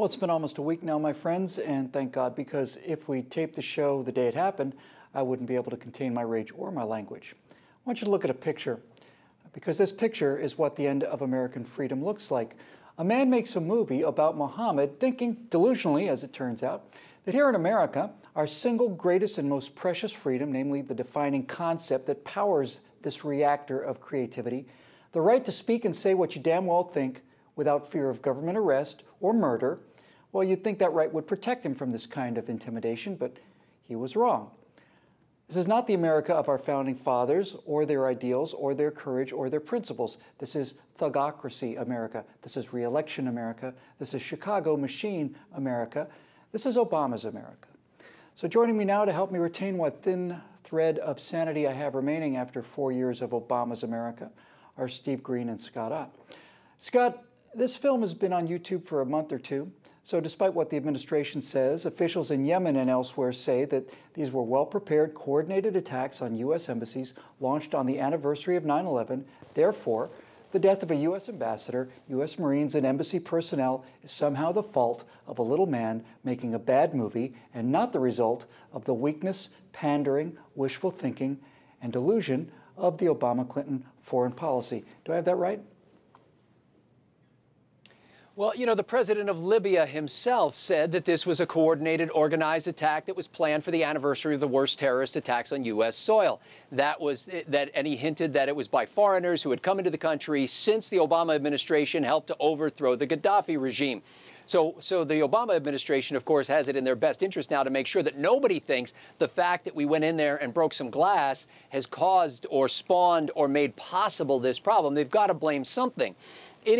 Well, it's been almost a week now, my friends, and thank God, because if we taped the show the day it happened, I wouldn't be able to contain my rage or my language. I want you to look at a picture, because this picture is what the end of American freedom looks like. A man makes a movie about Muhammad, thinking, delusionally as it turns out, that here in America, our single greatest and most precious freedom, namely the defining concept that powers this reactor of creativity, the right to speak and say what you damn well think without fear of government arrest or murder, well, you'd think that right would protect him from this kind of intimidation, but he was wrong. This is not the America of our founding fathers or their ideals or their courage or their principles. This is thugocracy America. This is re-election America. This is Chicago machine America. This is Obama's America. So joining me now to help me retain what thin thread of sanity I have remaining after 4 years of Obama's America are Steve Green and Scott Ott. Scott, this film has been on YouTube for a month or two. So despite what the administration says, officials in Yemen and elsewhere say that these were well-prepared, coordinated attacks on U.S. embassies launched on the anniversary of 9/11. Therefore, the death of a U.S. ambassador, U.S. Marines, and embassy personnel is somehow the fault of a little man making a bad movie and not the result of the weakness, pandering, wishful thinking, and delusion of the Obama-Clinton foreign policy. Do I have that right? Well, you know, the president of Libya himself said that this was a coordinated, organized attack that was planned for the anniversary of the worst terrorist attacks on U.S. soil. And he hinted that it was by foreigners who had come into the country since the Obama administration helped to overthrow the Gaddafi regime. So the Obama administration, of course, has it in their best interest now to make sure that nobody thinks the fact that we went in there and broke some glass has caused or spawned or made possible this problem. They've got to blame something. It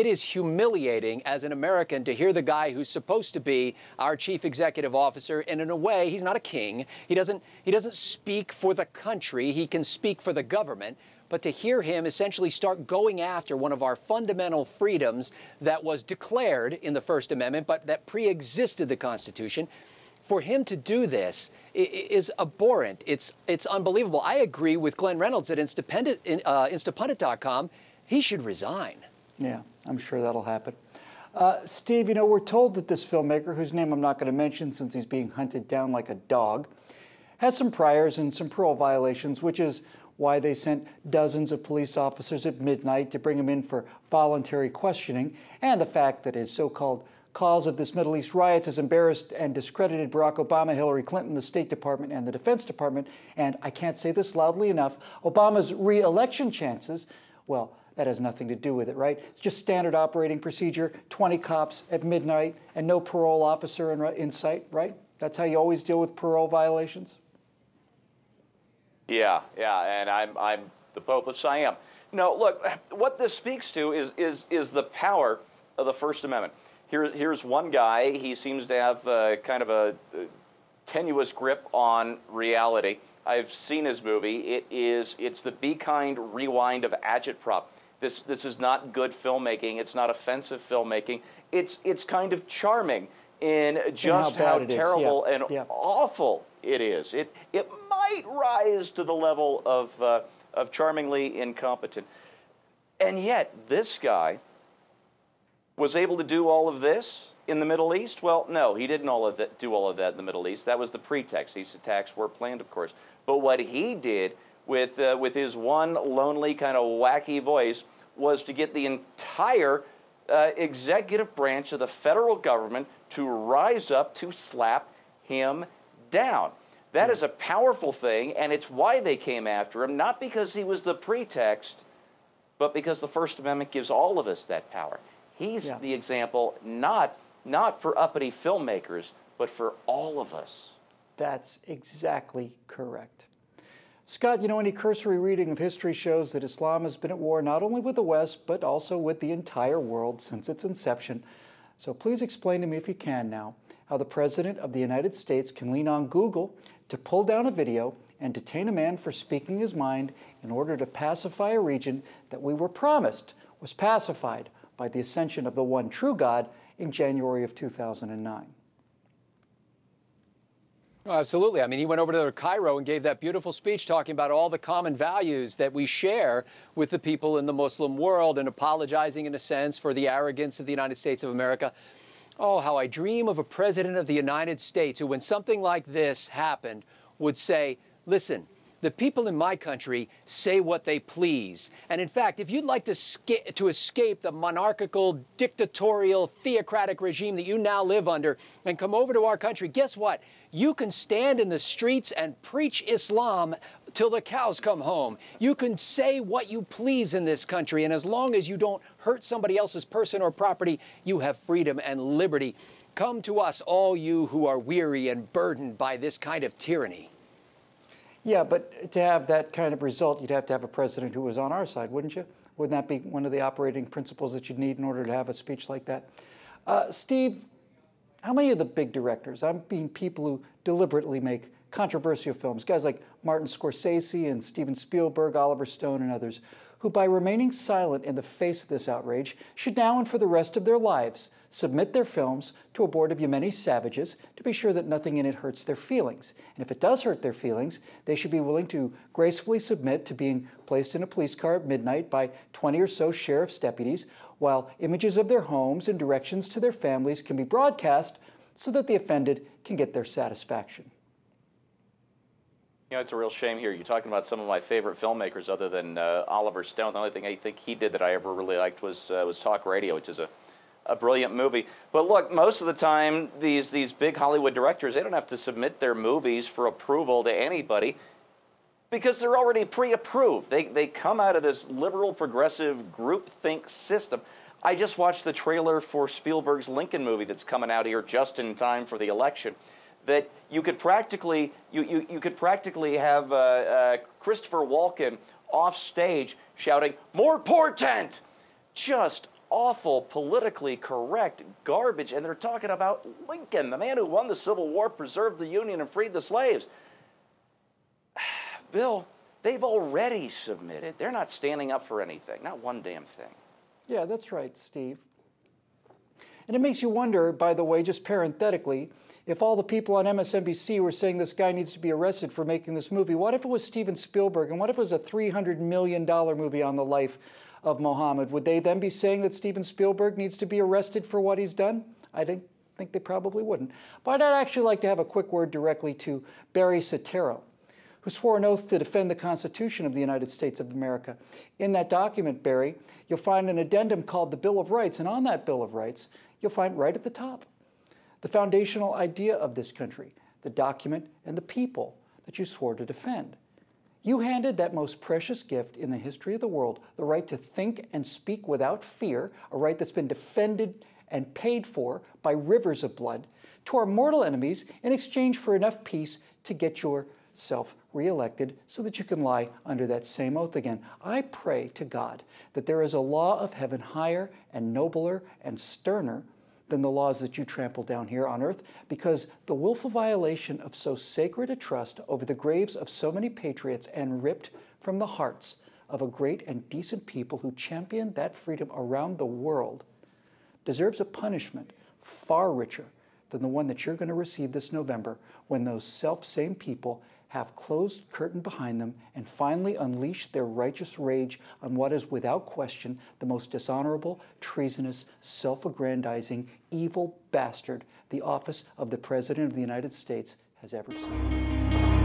is humiliating as an American to hear the guy who's supposed to be our chief executive officer, and in a way, he's not a king. He doesn't speak for the country. He can speak for the government. But to hear him essentially start going after one of our fundamental freedoms that was declared in the First Amendment, but that pre-existed the Constitution, for him to do this is abhorrent. It's unbelievable. I agree with Glenn Reynolds at Instapundit.com. He should resign. Yeah, I'm sure that'll happen. Steve, you know, we're told that this filmmaker, whose name I'm not going to mention since he's being hunted down like a dog, has some priors and some parole violations, which is why they sent dozens of police officers at midnight to bring him in for voluntary questioning, and the fact that his so-called cause of this Middle East riots has embarrassed and discredited Barack Obama, Hillary Clinton, the State Department, and the Defense Department, and I can't say this loudly enough, Obama's re-election chances, well, that has nothing to do with it, right? It's just standard operating procedure, 20 cops at midnight and no parole officer in sight, right? That's how you always deal with parole violations? Yeah, and I'm the popeless I am. No, look, what this speaks to is the power of the First Amendment. Here's one guy, he seems to have kind of a tenuous grip on reality. I've seen his movie. It's the Be Kind rewind of Agitprop. This is not good filmmaking. It's not offensive filmmaking. It's kind of charming in just how terrible and awful it is. It might rise to the level of charmingly incompetent. And yet this guy was able to do all of this in the Middle East? Well, no, he didn't do all of that in the Middle East. That was the pretext. These attacks were planned, of course. But what he did with his one lonely kind of wacky voice was to get the entire executive branch of the federal government to rise up to slap him down. That is a powerful thing, and it's why they came after him, not because he was the pretext, but because the First Amendment gives all of us that power. He's the example, not for uppity filmmakers, but for all of us. That's exactly correct. Scott, you know, any cursory reading of history shows that Islam has been at war not only with the West, but also with the entire world since its inception. So please explain to me, if you can now, how the President of the United States can lean on Google to pull down a video and detain a man for speaking his mind in order to pacify a region that we were promised was pacified by the ascension of the one true God in January of 2009. Oh, absolutely. I mean, he went over to Cairo and gave that beautiful speech talking about all the common values that we share with the people in the Muslim world and apologizing, in a sense, for the arrogance of the United States of America. Oh, how I dream of a president of the United States who, when something like this happened, would say, listen, the people in my country say what they please. And in fact, if you'd like to escape the monarchical, dictatorial, theocratic regime that you now live under and come over to our country, guess what? You can stand in the streets and preach Islam till the cows come home. You can say what you please in this country, and as long as you don't hurt somebody else's person or property, you have freedom and liberty. Come to us, all you who are weary and burdened by this kind of tyranny. Yeah, but to have that kind of result, you'd have to have a president who was on our side, wouldn't you? Wouldn't that be one of the operating principles that you'd need in order to have a speech like that? Steve, how many of the big directors, I mean people who deliberately make controversial films, guys like Martin Scorsese and Steven Spielberg, Oliver Stone, and others, who by remaining silent in the face of this outrage should now and for the rest of their lives submit their films to a board of Yemeni savages to be sure that nothing in it hurts their feelings. And if it does hurt their feelings, they should be willing to gracefully submit to being placed in a police car at midnight by 20 or so sheriff's deputies, while images of their homes and directions to their families can be broadcast so that the offended can get their satisfaction. You know, it's a real shame here. You're talking about some of my favorite filmmakers other than Oliver Stone. The only thing I think he did that I ever really liked was Talk Radio, which is a brilliant movie. But look, most of the time, these big Hollywood directors, they don't have to submit their movies for approval to anybody because they're already pre-approved. They come out of this liberal progressive groupthink system. I just watched the trailer for Spielberg's Lincoln movie that's coming out here just in time for the election. That you could practically have Christopher Walken off stage shouting "More portent," just awful, politically correct garbage, and they're talking about Lincoln, the man who won the Civil War, preserved the Union, and freed the slaves. Bill, they've already submitted. They're not standing up for anything, not one damn thing. Yeah, that's right, Steve. And it makes you wonder, by the way, just parenthetically, if all the people on MSNBC were saying this guy needs to be arrested for making this movie, what if it was Steven Spielberg, and what if it was a $300 million movie on the life of Mohammed? Would they then be saying that Steven Spielberg needs to be arrested for what he's done? I think they probably wouldn't. But I'd actually like to have a quick word directly to Barry Soetoro, who swore an oath to defend the Constitution of the United States of America. In that document, Barry, you'll find an addendum called the Bill of Rights, and on that Bill of Rights, you'll find right at the top the foundational idea of this country, the document and the people that you swore to defend. You handed that most precious gift in the history of the world, the right to think and speak without fear, a right that's been defended and paid for by rivers of blood, to our mortal enemies in exchange for enough peace to get yourself reelected so that you can lie under that same oath again. I pray to God that there is a law of heaven higher and nobler and sterner than the laws that you trample down here on earth, because the willful violation of so sacred a trust over the graves of so many patriots and ripped from the hearts of a great and decent people who championed that freedom around the world deserves a punishment far richer than the one that you're going to receive this November when those self-same people have closed curtain behind them and finally unleash their righteous rage on what is without question the most dishonorable, treasonous, self-aggrandizing, evil bastard the office of the President of the United States has ever seen.